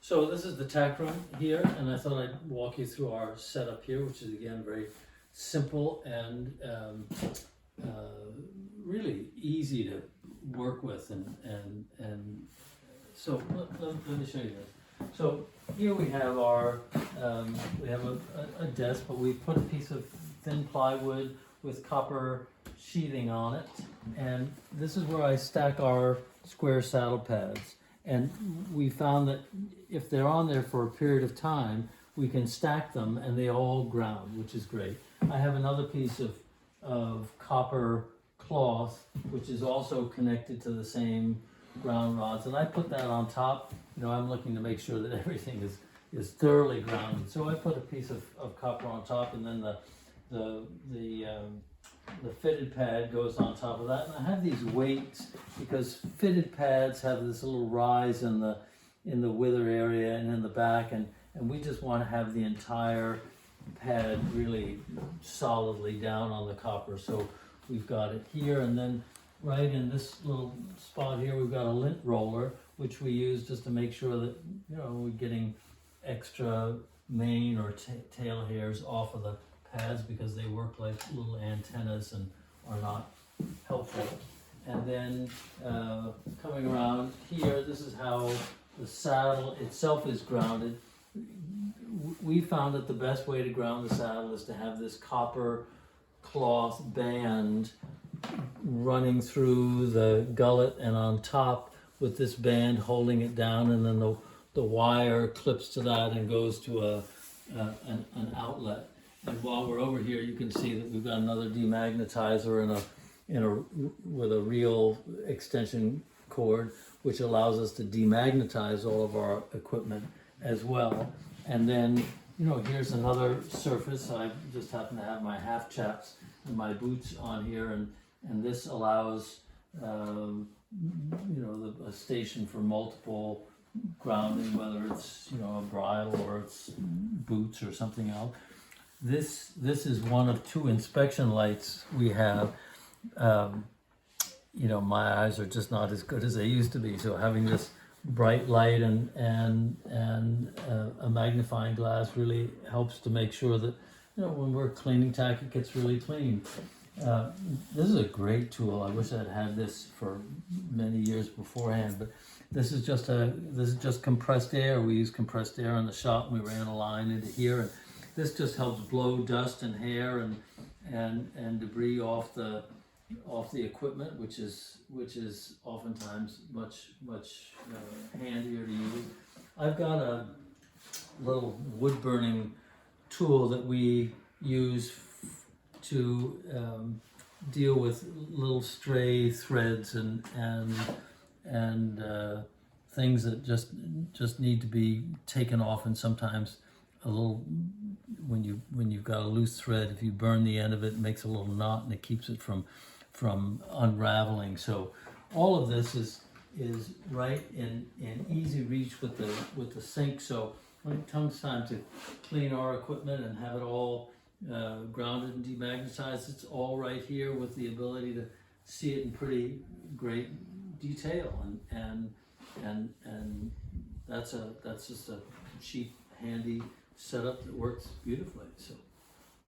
So this is the tack room here, and I thought I'd walk you through our setup here, which is again very simple and really easy to work with, and so let me show you this. So here we have our we have a desk, but we put a piece of thin plywood with copper sheathing on it, and this is where I stack our square saddle pads. And we found that if they're on there for a period of time, we can stack them and they all ground, which is great. I have another piece of copper cloth, which is also connected to the same ground rods. And I put that on top. You know, I'm looking to make sure that everything is thoroughly grounded. So I put a piece of copper on top, and then the fitted pad goes on top of that. And I have these weights because fitted pads have this little rise in the wither area and in the back, and we just want to have the entire pad really solidly down on the copper. So we've got it here, and then right in this little spot here we've got a lint roller, which we use just to make sure that, you know, we're getting extra mane or tail hairs off of the pads, because they work like little antennas and are not helpful. And then coming around here, this is how the saddle itself is grounded. We found that the best way to ground the saddle is to have this copper cloth band running through the gullet and on top, with this band holding it down, and then the wire clips to that and goes to an outlet. And while we're over here, you can see that we've got another demagnetizer with a real extension cord, which allows us to demagnetize all of our equipment as well. And then, you know, here's another surface. I just happen to have my half chaps and my boots on here, and this allows you know, a station for multiple grounding, whether it's, you know, a bridle or it's boots or something else. This is one of two inspection lights we have. You know, my eyes are just not as good as they used to be, so having this bright light and a magnifying glass really helps to make sure that, you know, when we're cleaning tack, it gets really clean. This is a great tool. I wish I'd had this for many years beforehand, but this is just compressed air. We use compressed air in the shop, and we ran a line into here, and this just helps blow dust and hair and debris off the equipment, which is oftentimes much handier to use. I've got a little wood burning tool that we use to deal with little stray threads and things that just need to be taken off, and sometimes a little, when you've got a loose thread, if you burn the end of it, it makes a little knot and it keeps it from unraveling. So all of this is right in easy reach with the sink. So when it comes time to clean our equipment and have it all grounded and demagnetized, it's all right here with the ability to see it in pretty great detail, and that's just a cheap, handy setup that works beautifully. So